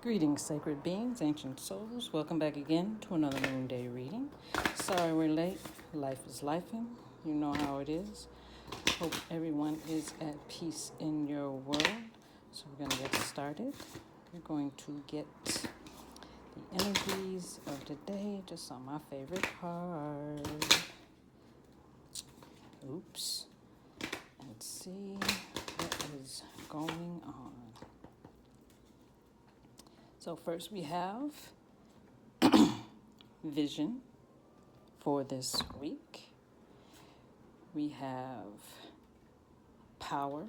Greetings, sacred beings, ancient souls. Welcome back again to another Moonday Reading. Sorry we're late. Life is lifing. You know how it is. Hope everyone is at peace in your world. So we're going to get started. We're going to get the energies of today just on my favorite card. Oops. Let's see what is going on. So first we have vision for this week. We have power.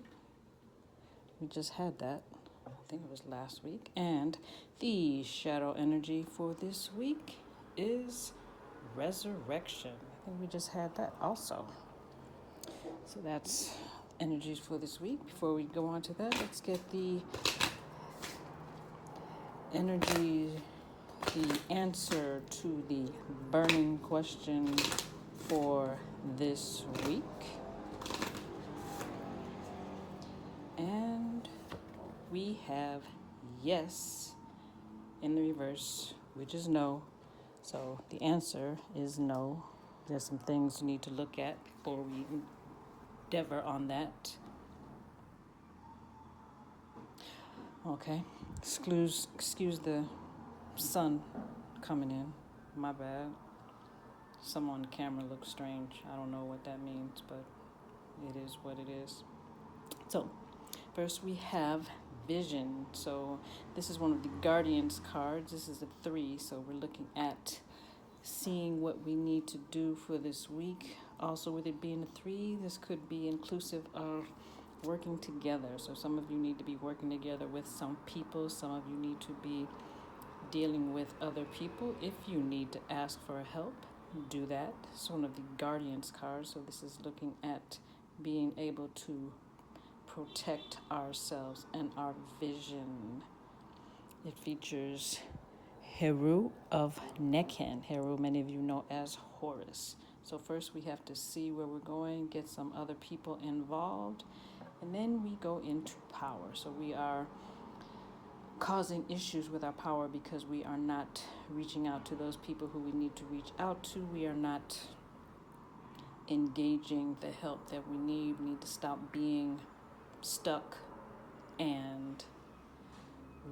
We just had that. I think it was last week. And the shadow energy for this week is resurrection. I think we just had that also. So that's energies for this week. Before we go on to that, let's get the energy, the answer to the burning question for this week. And we have yes in the reverse, which is no. So the answer is no. There's some things you need to look at before we endeavor on that. Okay. Excuse the sun coming in. My bad. Someone on the camera looks strange. I don't know what that means, but it is what it is. So, first we have vision. So, this is one of the Guardians cards. This is a 3, so we're looking at seeing what we need to do for this week. Also, with it being a 3, this could be inclusive of working together. So some of you need to be working together with some people. Some of you need to be dealing with other people. If you need to ask for help, do that. It's one of the Guardians cards. So this is looking at being able to protect ourselves and our vision. It features Heru of Nekhen. Heru, many of you know as Horus. So first we have to see where we're going, get some other people involved, and then we go into power. So we are causing issues with our power because we are not reaching out to those people who we need to reach out to. We are not engaging the help that we need. We need to stop being stuck and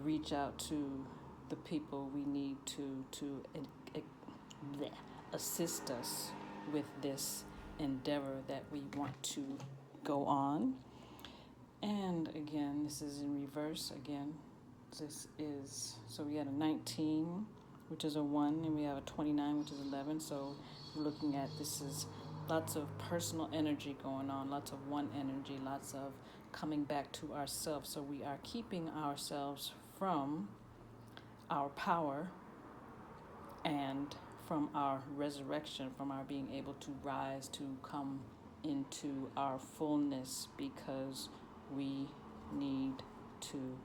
reach out to the people we need to assist us with this endeavor that we want to go on. And again, this is in reverse. Again, this is, so we had a 19, which is a 1, and we have a 29, which is 11. So we're looking at, this is lots of personal energy going on, lots of one energy, lots of coming back to ourselves. So we are keeping ourselves from our power and from our resurrection, from our being able to rise, to come into our fullness, because we need to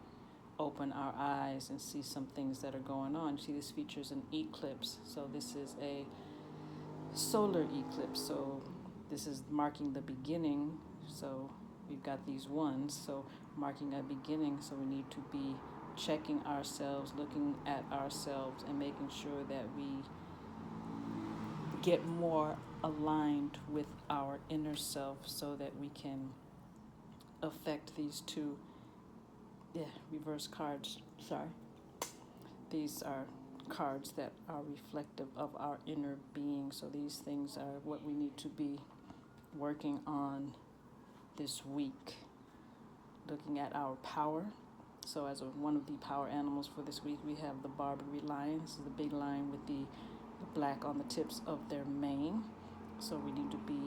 open our eyes and see some things that are going on. You see, this features an eclipse. So this is a solar eclipse. So this is marking the beginning. So we've got these ones. So marking a beginning. So we need to be checking ourselves, looking at ourselves, and making sure that we get more aligned with our inner self so that we can affect these two reverse cards. Sorry. These are cards that are reflective of our inner being. So these things are what we need to be working on this week. Looking at our power. So as one of the power animals for this week, we have the Barbary lion. This is the big lion with the black on the tips of their mane. So we need to be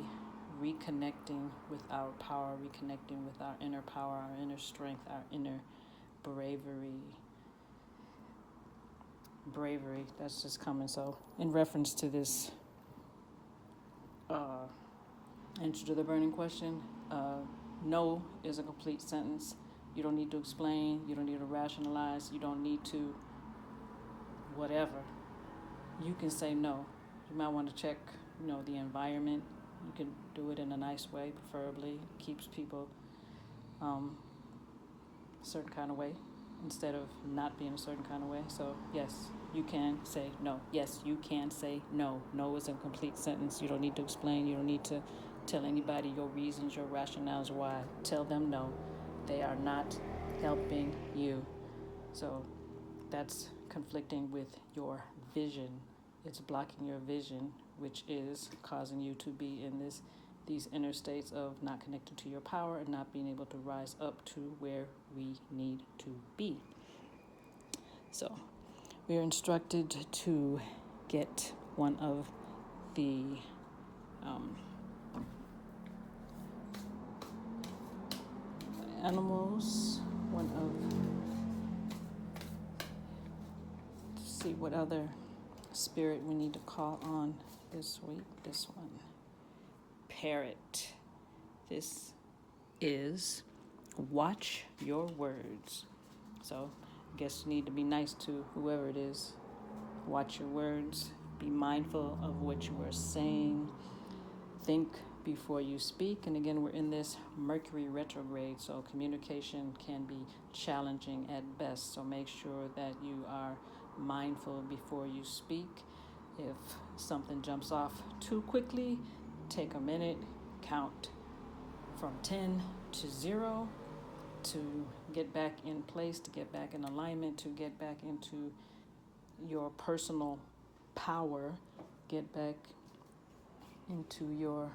reconnecting with our power, reconnecting with our inner power, our inner strength, our inner bravery. That's just coming. So in reference to this answer to the burning question, no is a complete sentence. You don't need to explain, you don't need to rationalize, you don't need to whatever. You can say no. You might want to check, the environment. You can do it in a nice way, preferably. It keeps people a certain kind of way. instead of not being a certain kind of way. So yes, you can say no. Yes, you can say no. No is a complete sentence. You don't need to explain. You don't need to tell anybody your reasons, your rationales why. Tell them no. They are not helping you. So that's conflicting with your vision. It's blocking your vision, which is causing you to be in these inner states of not connected to your power and not being able to rise up to where we need to be. So we are instructed to get one of the animals, see what other spirit we need to call on this week. This one, parrot. This is watch your words. So I guess you need to be nice to whoever it is. Watch your words. Be mindful of what you are saying. Think before you speak. And again, we're in this Mercury retrograde, so communication can be challenging at best. So make sure that you are mindful before you speak. If something jumps off too quickly, take a minute, count from 10 to 0 to get back in place, to get back in alignment, to get back into your personal power, get back into your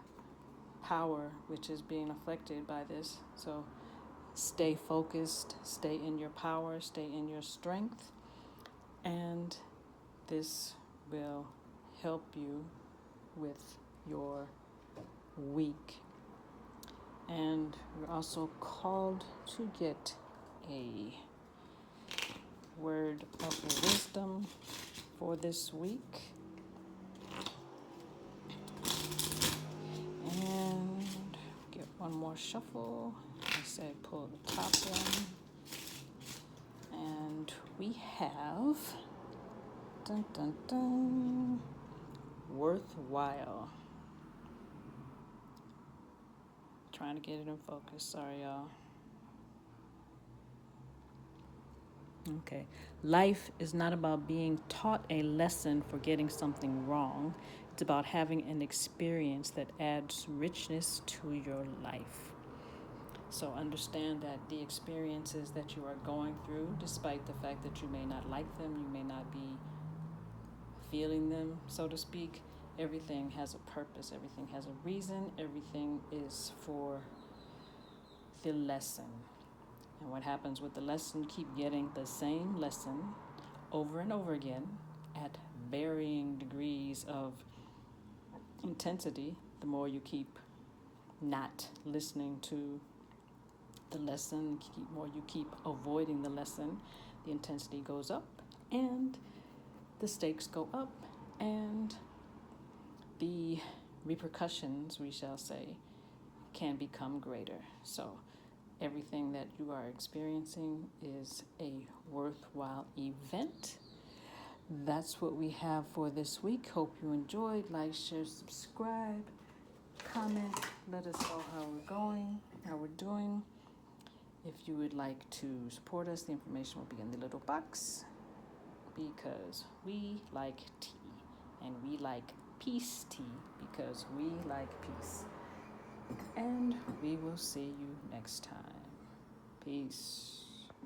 power, which is being affected by this. So stay focused, stay in your power, stay in your strength, and this will help you with your week. And we're also called to get a word of wisdom for this week. And get one more shuffle. I say pull the top one. And we have dun, dun, dun, worthwhile. Trying to get it in focus. Sorry, y'all. Okay. Life is not about being taught a lesson for getting something wrong. It's about having an experience that adds richness to your life. So understand that the experiences that you are going through, despite the fact that you may not like them, you may not be feeling them, so to speak, everything has a purpose, everything has a reason, everything is for the lesson. And what happens with the lesson, keep getting the same lesson over and over again at varying degrees of intensity. The more you keep not listening to the lesson, the more you keep avoiding the lesson, the intensity goes up and the stakes go up and the repercussions, we shall say, can become greater. So everything that you are experiencing is a worthwhile event. That's what we have for this week. Hope you enjoyed. Like, share, subscribe, comment. Let us know how we're going, how we're doing. If you would like to support us, the information will be in the little box, because we like tea and we like peace tea because we like peace. And we will see you next time. Peace.